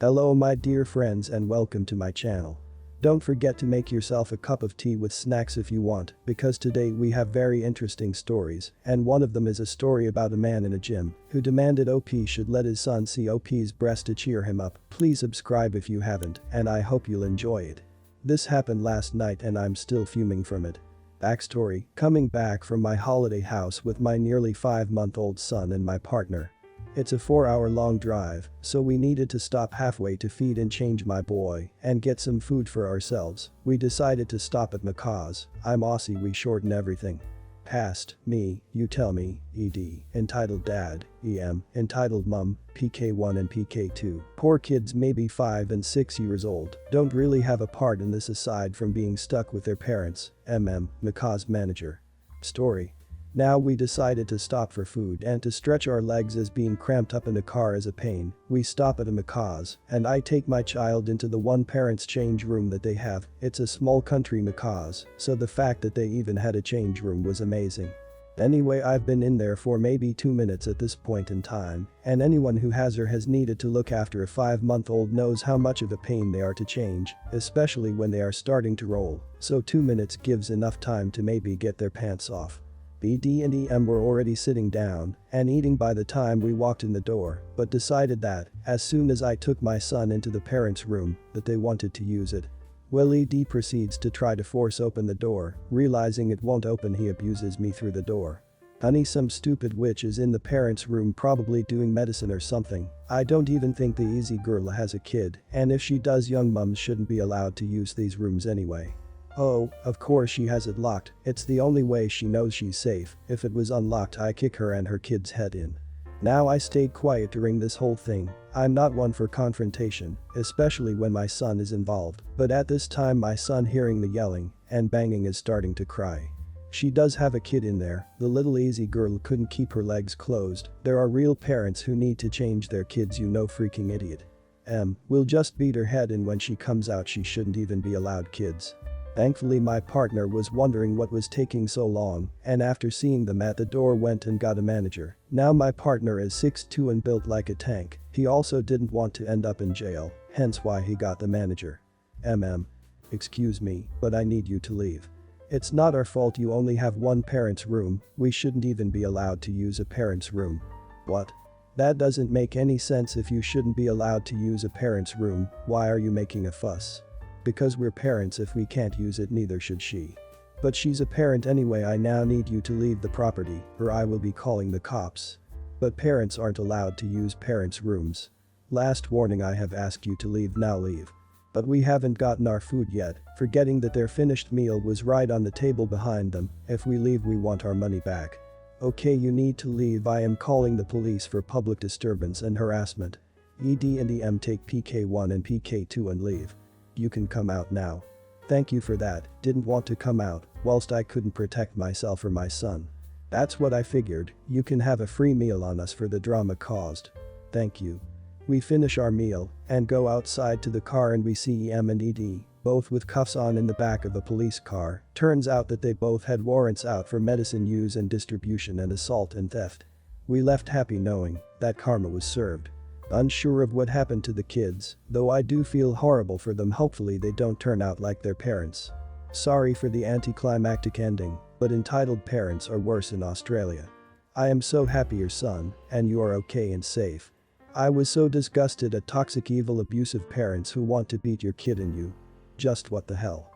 Hello my dear friends and welcome to my channel. Don't forget to make yourself a cup of tea with snacks if you want, because today we have very interesting stories, and one of them is a story about a man in a gym who demanded OP should let his son see OP's breast to cheer him up. Please subscribe if you haven't, and I hope you'll enjoy it. This happened last night and I'm still fuming from it. Backstory: coming back from my holiday house with my nearly 5-month-old son and my partner. It's a 4-hour-long drive, so we needed to stop halfway to feed and change my boy and get some food for ourselves. We decided to stop at Macaw's. I'm Aussie, we shorten everything. Past, me, you tell me, ED, entitled Dad, EM, entitled Mum, PK1 and PK2. Poor kids maybe 5 and 6 years old, don't really have a part in this aside from being stuck with their parents, Macaw's manager. Story. Now we decided to stop for food and to stretch our legs as being cramped up in a car is a pain. We stop at a Macaw's and I take my child into the one parent's change room that they have. It's a small country Macaw's, so the fact that they even had a change room was amazing. Anyway, I've been in there for maybe 2 minutes at this point in time, and anyone who has or has needed to look after a 5-month-old knows how much of a pain they are to change, especially when they are starting to roll, so 2 minutes gives enough time to maybe get their pants off. ED and EM were already sitting down and eating by the time we walked in the door, but decided that, as soon as I took my son into the parents' room, that they wanted to use it. Well, ED proceeds to try to force open the door, realizing it won't open he abuses me through the door. Honey, some stupid witch is in the parents' room probably doing medicine or something. I don't even think the easy girl has a kid, and if she does, young mums shouldn't be allowed to use these rooms anyway. Oh, of course she has it locked, it's the only way she knows she's safe. If it was unlocked I kick her and her kid's head in. Now I stayed quiet during this whole thing. I'm not one for confrontation, especially when my son is involved, but at this time my son, hearing the yelling and banging, is starting to cry. She does have a kid in there, the little easy girl couldn't keep her legs closed. There are real parents who need to change their kids, you know, freaking idiot. We'll just beat her head in when she comes out, she shouldn't even be allowed kids. Thankfully my partner was wondering what was taking so long, and after seeing them at the door went and got a manager. Now my partner is 6'2" and built like a tank. He also didn't want to end up in jail, hence why he got the manager. Excuse me, but I need you to leave. It's not our fault you only have one parent's room, we shouldn't even be allowed to use a parent's room. What? That doesn't make any sense. If you shouldn't be allowed to use a parent's room, why are you making a fuss? Because we're parents, if we can't use it neither should she. But she's a parent anyway. I now need you to leave the property or I will be calling the cops. But parents aren't allowed to use parents' rooms. Last warning, I have asked you to leave, now leave. But we haven't gotten our food yet, forgetting that their finished meal was right on the table behind them. If we leave we want our money back. Okay, you need to leave. I am calling the police for public disturbance and harassment. ED and EM take PK1 and PK2 and leave. You can come out now. Thank you for that, didn't want to come out whilst I couldn't protect myself or my son. That's what I figured. You can have a free meal on us for the drama caused. Thank you. We finish our meal and go outside to the car and we see EM and ED, both with cuffs on, in the back of a police car. Turns out that they both had warrants out for medicine use and distribution and assault and theft. We left happy knowing that karma was served. Unsure of what happened to the kids, though I do feel horrible for them. Hopefully they don't turn out like their parents. Sorry for the anticlimactic ending, but entitled parents are worse in Australia. I am so happy your son and you are okay and safe. I was so disgusted at toxic, evil, abusive parents who want to beat your kid and you. Just what the hell.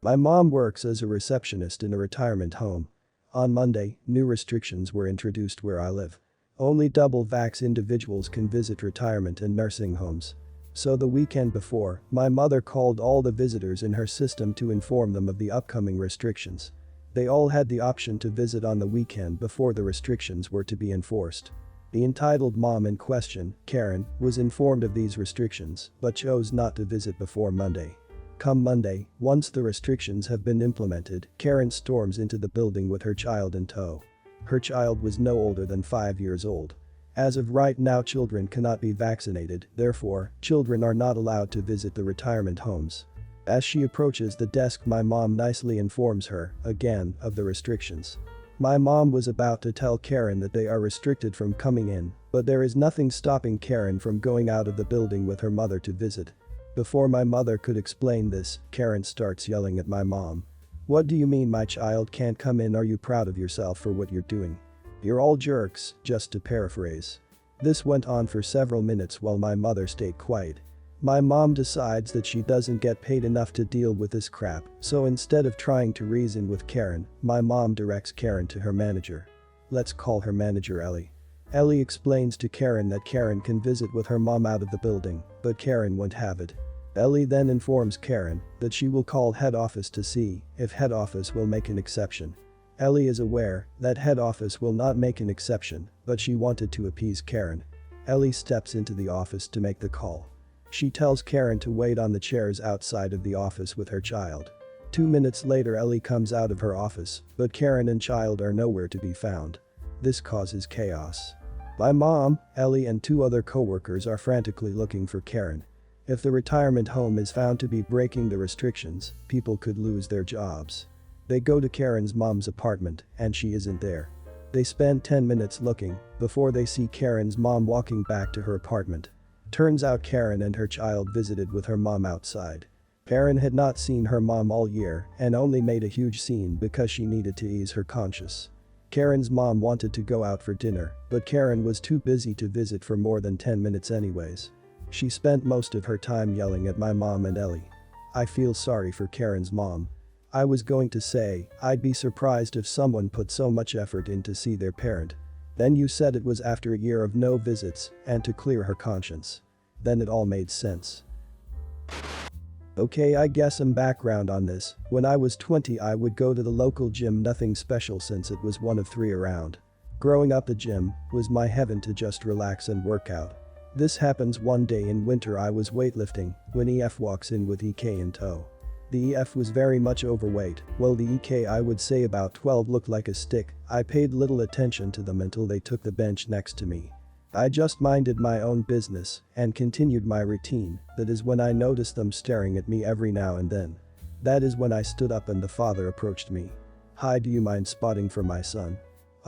My mom works as a receptionist in a retirement home. On Monday, new restrictions were introduced where I live. Only double-vax individuals can visit retirement and nursing homes. So the weekend before, my mother called all the visitors in her system to inform them of the upcoming restrictions. They all had the option to visit on the weekend before the restrictions were to be enforced. The entitled mom in question, Karen, was informed of these restrictions but chose not to visit before Monday. Come Monday, once the restrictions have been implemented, Karen storms into the building with her child in tow. Her child was no older than 5 years old. As of right now, children cannot be vaccinated, therefore, children are not allowed to visit the retirement homes. As she approaches the desk, my mom nicely informs her, again, of the restrictions. My mom was about to tell Karen that they are restricted from coming in, but there is nothing stopping Karen from going out of the building with her mother to visit. Before my mother could explain this, Karen starts yelling at my mom. "What do you mean my child can't come in? Are you proud of yourself for what you're doing? You're all jerks," just to paraphrase. This went on for several minutes while my mother stayed quiet. My mom decides that she doesn't get paid enough to deal with this crap, so instead of trying to reason with Karen, my mom directs Karen to her manager. Let's call her manager Ellie. Ellie explains to Karen that Karen can visit with her mom out of the building, but Karen won't have it. Ellie then informs Karen that she will call head office to see if head office will make an exception. Ellie is aware that head office will not make an exception, but she wanted to appease Karen. Ellie steps into the office to make the call. She tells Karen to wait on the chairs outside of the office with her child. 2 minutes later Ellie comes out of her office, but Karen and child are nowhere to be found. This causes chaos. My mom, Ellie and 2 other co-workers are frantically looking for Karen. If the retirement home is found to be breaking the restrictions, people could lose their jobs. They go to Karen's mom's apartment, and she isn't there. They spend 10 minutes looking before they see Karen's mom walking back to her apartment. Turns out Karen and her child visited with her mom outside. Karen had not seen her mom all year and only made a huge scene because she needed to ease her conscience. Karen's mom wanted to go out for dinner, but Karen was too busy to visit for more than 10 minutes anyways. She spent most of her time yelling at my mom and Ellie. I feel sorry for Karen's mom. I was going to say, I'd be surprised if someone put so much effort in to see their parent. Then you said it was after a year of no visits and to clear her conscience. Then it all made sense. Okay, I guess some background on this. When I was 20 I would go to the local gym, nothing special since it was one of 3 around. Growing up the gym was my heaven to just relax and work out. This happens one day in winter. I was weightlifting when EF walks in with EK in tow. The EF was very much overweight, while the EK, I would say about 12, looked like a stick. I paid little attention to them until they took the bench next to me. I just minded my own business and continued my routine. That is when I noticed them staring at me every now and then. That is when I stood up and the father approached me. "Hi, do you mind spotting for my son?"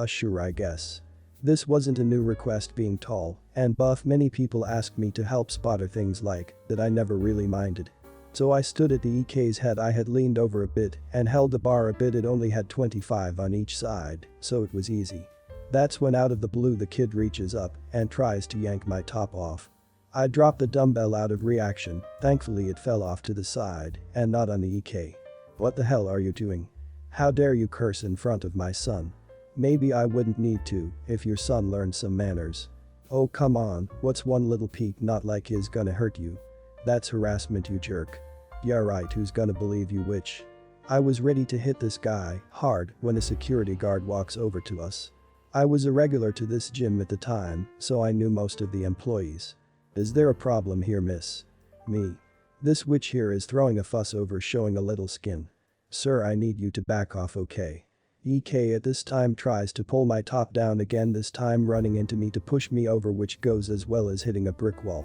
Sure, I guess. This wasn't a new request, being tall and buff. Many people asked me to help spotter things like that. I never really minded. So I stood at the EK's head. I had leaned over a bit and held the bar a bit. It only had 25 on each side, so it was easy. That's when out of the blue the kid reaches up and tries to yank my top off. I dropped the dumbbell out of reaction. Thankfully it fell off to the side and not on the EK. "What the hell are you doing? How dare you curse in front of my son?" "Maybe I wouldn't need to if your son learned some manners." "Oh come on, what's one little peek not like his gonna hurt you? That's harassment, you jerk." "Yeah right, who's gonna believe you, witch?" I was ready to hit this guy hard when a security guard walks over to us. I was a regular to this gym at the time, so I knew most of the employees. "Is there a problem here, miss?" "Me. This witch here is throwing a fuss over showing a little skin." "Sir, I need you to back off, okay?" EK at this time tries to pull my top down again, this time running into me to push me over, which goes as well as hitting a brick wall.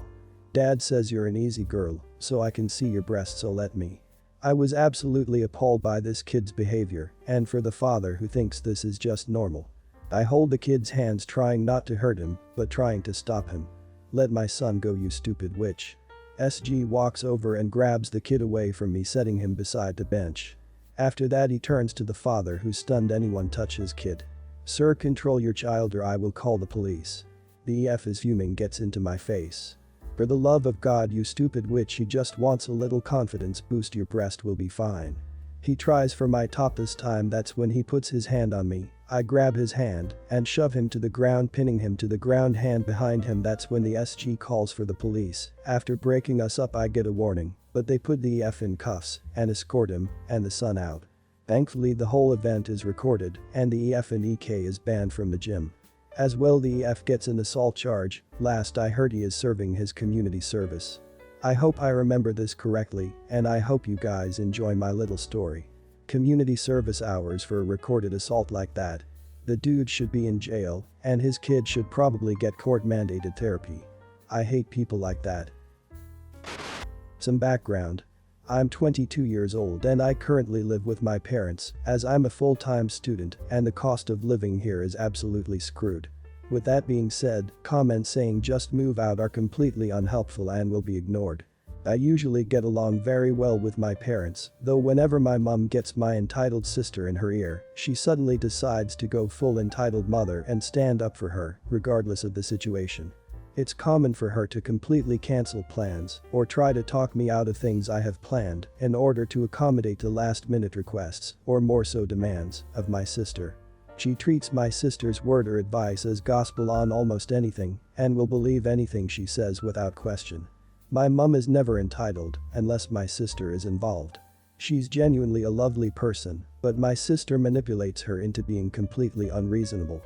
"Dad says you're an easy girl, so I can see your breasts, so let me." I was absolutely appalled by this kid's behavior, and for the father who thinks this is just normal. I hold the kid's hands, trying not to hurt him, but trying to stop him. "Let my son go, you stupid witch." SG walks over and grabs the kid away from me, setting him beside the bench. After that he turns to the father, who stunned anyone touch his kid. "Sir, control your child or I will call the police." The EF is fuming, gets into my face. "For the love of God, you stupid witch, he just wants a little confidence boost, your breast will be fine." He tries for my top this time. That's when he puts his hand on me. I grab his hand and shove him to the ground, pinning him to the ground, hand behind him. That's when the SG calls for the police. After breaking us up I get a warning, but they put the EF in cuffs and escort him and the son out. Thankfully the whole event is recorded and the EF and EK is banned from the gym. As well, the EF gets an assault charge. Last I heard he is serving his community service. I hope I remember this correctly, and I hope you guys enjoy my little story. Community service hours for a recorded assault like that. The dude should be in jail, and his kid should probably get court-mandated therapy. I hate people like that. Some background. I'm 22 years old and I currently live with my parents as I'm a full-time student and the cost of living here is absolutely screwed. With that being said, comments saying just move out are completely unhelpful and will be ignored. I usually get along very well with my parents, though whenever my mom gets my entitled sister in her ear, she suddenly decides to go full entitled mother and stand up for her, regardless of the situation. It's common for her to completely cancel plans or try to talk me out of things I have planned in order to accommodate the last-minute requests, or more so demands, of my sister. She treats my sister's word or advice as gospel on almost anything and will believe anything she says without question. My mum is never entitled unless my sister is involved. She's genuinely a lovely person, but my sister manipulates her into being completely unreasonable.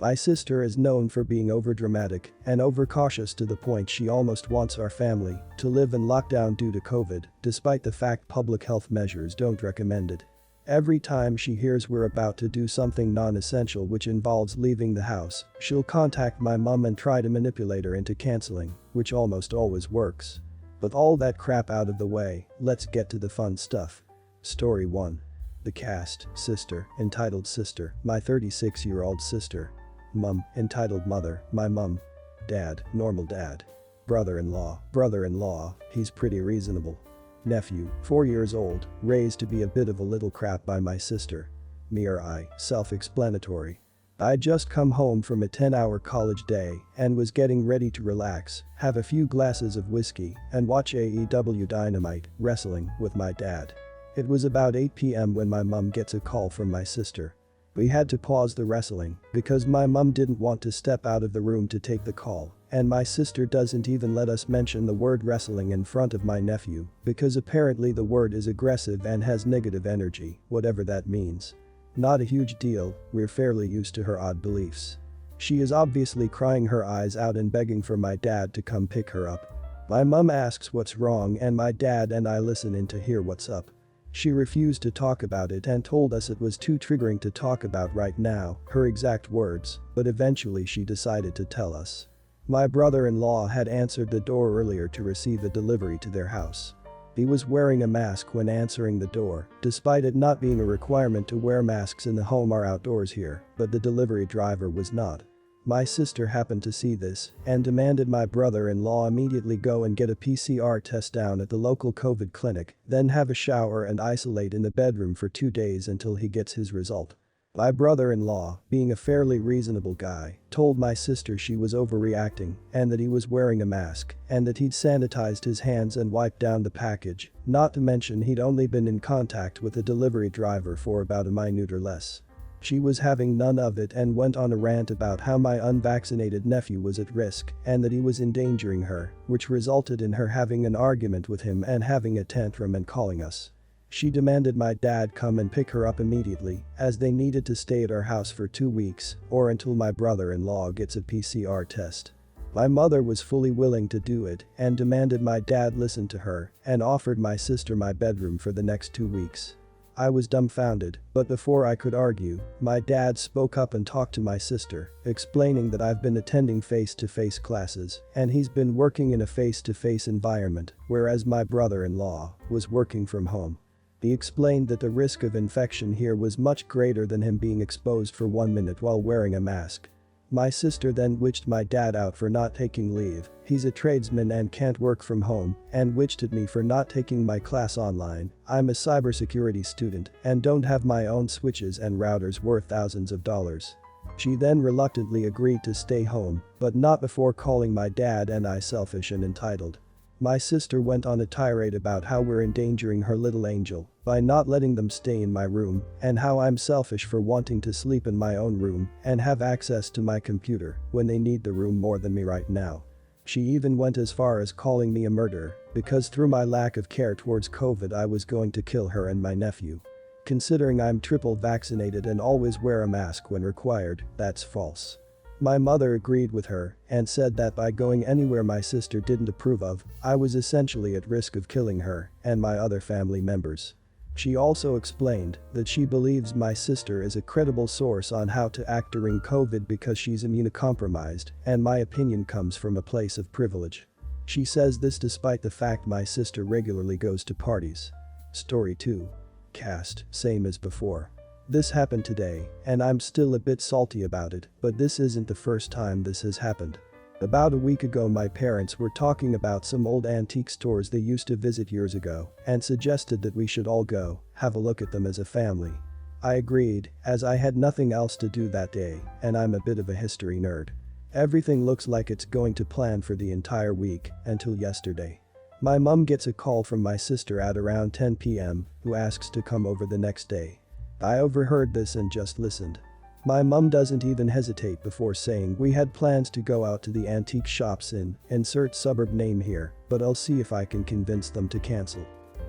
My sister is known for being overdramatic and overcautious to the point she almost wants our family to live in lockdown due to COVID, despite the fact public health measures don't recommend it. Every time she hears we're about to do something non-essential which involves leaving the house, she'll contact my mum and try to manipulate her into canceling, which almost always works. With all that crap out of the way, let's get to the fun stuff. Story 1. The cast: sister, entitled sister, my 36-year-old sister. Mum, entitled mother, my mum. Dad, normal dad. Brother-in-law, he's pretty reasonable. Nephew, 4 years old, raised to be a bit of a little crap by my sister. Me or I, self-explanatory. I'd just come home from a 10-hour college day and was getting ready to relax, have a few glasses of whiskey, and watch AEW Dynamite Wrestling with my dad. It was about 8 p.m. when my mum gets a call from my sister. We had to pause the wrestling because my mum didn't want to step out of the room to take the call, and my sister doesn't even let us mention the word wrestling in front of my nephew because apparently the word is aggressive and has negative energy, whatever that means. Not a huge deal, we're fairly used to her odd beliefs. She is obviously crying her eyes out and begging for my dad to come pick her up. My mum asks what's wrong and my dad and I listen in to hear what's up. She refused to talk about it and told us it was too triggering to talk about right now, her exact words, but eventually she decided to tell us. My brother-in-law had answered the door earlier to receive a delivery to their house. He was wearing a mask when answering the door, despite it not being a requirement to wear masks in the home or outdoors here, but the delivery driver was not. My sister happened to see this and demanded my brother-in-law immediately go and get a PCR test down at the local COVID clinic, then have a shower and isolate in the bedroom for 2 days until he gets his result. My brother-in-law, being a fairly reasonable guy, told my sister she was overreacting and that he was wearing a mask and that he'd sanitized his hands and wiped down the package, not to mention he'd only been in contact with the delivery driver for about a minute or less. She was having none of it and went on a rant about how my unvaccinated nephew was at risk and that he was endangering her, which resulted in her having an argument with him and having a tantrum and calling us. She demanded my dad come and pick her up immediately, as they needed to stay at our house for 2 weeks or until my brother-in-law gets a PCR test. My mother was fully willing to do it and demanded my dad listen to her and offered my sister my bedroom for the next 2 weeks. I was dumbfounded, but before I could argue, my dad spoke up and talked to my sister, explaining that I've been attending face-to-face classes and he's been working in a face-to-face environment, whereas my brother-in-law was working from home. He explained that the risk of infection here was much greater than him being exposed for 1 minute while wearing a mask. My sister then witched my dad out for not taking leave, he's a tradesman and can't work from home, and witched at me for not taking my class online. I'm a cybersecurity student and don't have my own switches and routers worth thousands of dollars. She then reluctantly agreed to stay home, but not before calling my dad and I selfish and entitled. My sister went on a tirade about how we're endangering her little angel by not letting them stay in my room and how I'm selfish for wanting to sleep in my own room and have access to my computer when they need the room more than me right now. She even went as far as calling me a murderer because through my lack of care towards COVID I was going to kill her and my nephew. Considering I'm triple vaccinated and always wear a mask when required, that's false. My mother agreed with her and said that by going anywhere my sister didn't approve of, I was essentially at risk of killing her and my other family members. She also explained that she believes my sister is a credible source on how to act during COVID because she's immunocompromised and my opinion comes from a place of privilege. She says this despite the fact my sister regularly goes to parties. Story 2. Cast, same as before. This happened today, and I'm still a bit salty about it, but this isn't the first time this has happened. About a week ago my parents were talking about some old antique stores they used to visit years ago and suggested that we should all go, have a look at them as a family. I agreed, as I had nothing else to do that day, and I'm a bit of a history nerd. Everything looks like it's going to plan for the entire week, until yesterday. My mum gets a call from my sister at around 10 p.m. who asks to come over the next day. I overheard this and just listened. My mum doesn't even hesitate before saying we had plans to go out to the antique shops in, insert suburb name here, but I'll see if I can convince them to cancel.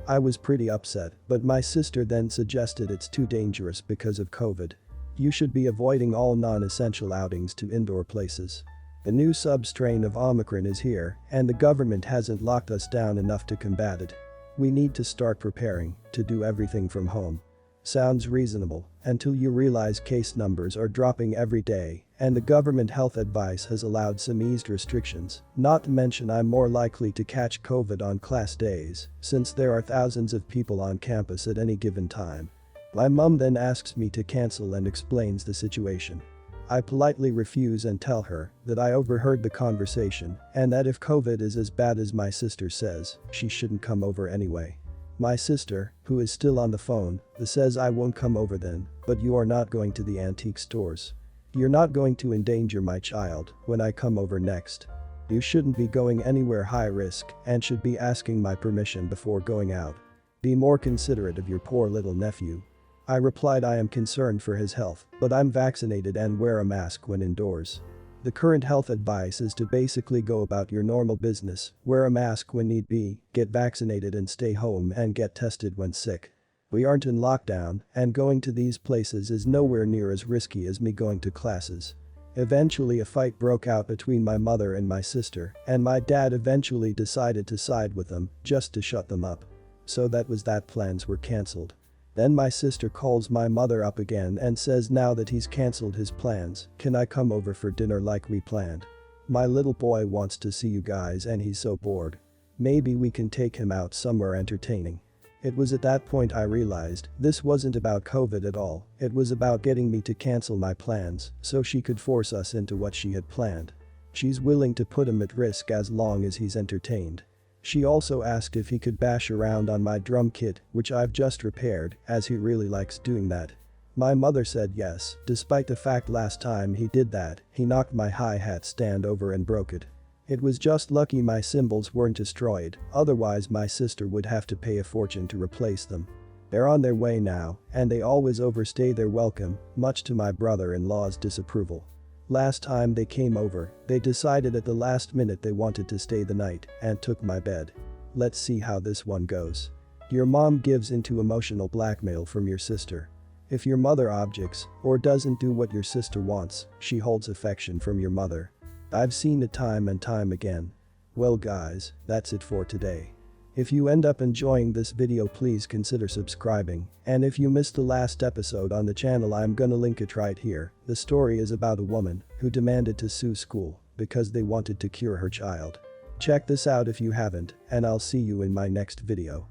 I was pretty upset, but my sister then suggested it's too dangerous because of COVID. You should be avoiding all non-essential outings to indoor places. The new sub-strain of Omicron is here, and the government hasn't locked us down enough to combat it. We need to start preparing to do everything from home. Sounds reasonable, until you realize case numbers are dropping every day, and the government health advice has allowed some eased restrictions, not to mention I'm more likely to catch COVID on class days, since there are thousands of people on campus at any given time. My mum then asks me to cancel and explains the situation. I politely refuse and tell her that I overheard the conversation and that if COVID is as bad as my sister says, she shouldn't come over anyway. My sister, who is still on the phone, says I won't come over then, but you are not going to the antique stores. You're not going to endanger my child when I come over next. You shouldn't be going anywhere high risk and should be asking my permission before going out. Be more considerate of your poor little nephew. I replied I am concerned for his health, but I'm vaccinated and wear a mask when indoors. The current health advice is to basically go about your normal business, wear a mask when need be, get vaccinated and stay home and get tested when sick. We aren't in lockdown, and going to these places is nowhere near as risky as me going to classes. Eventually a fight broke out between my mother and my sister, and my dad eventually decided to side with them, just to shut them up. So that was that, plans were cancelled. Then my sister calls my mother up again and says now that he's cancelled his plans, can I come over for dinner like we planned? My little boy wants to see you guys and he's so bored. Maybe we can take him out somewhere entertaining. It was at that point I realized this wasn't about COVID at all, it was about getting me to cancel my plans so she could force us into what she had planned. She's willing to put him at risk as long as he's entertained. She also asked if he could bash around on my drum kit, which I've just repaired, as he really likes doing that. My mother said yes, despite the fact last time he did that, he knocked my hi-hat stand over and broke it. It was just lucky my cymbals weren't destroyed, otherwise my sister would have to pay a fortune to replace them. They're on their way now, and they always overstay their welcome, much to my brother-in-law's disapproval. Last time they came over, they decided at the last minute they wanted to stay the night and took my bed. Let's see how this one goes. Your mom gives into emotional blackmail from your sister. If your mother objects or doesn't do what your sister wants, she holds affection from your mother. I've seen it time and time again. Well guys, that's it for today. If you end up enjoying this video, please consider subscribing, and if you missed the last episode on the channel, I'm gonna link it right here. The story is about a woman who demanded to sue school because they wanted to cure her child. Check this out if you haven't, and I'll see you in my next video.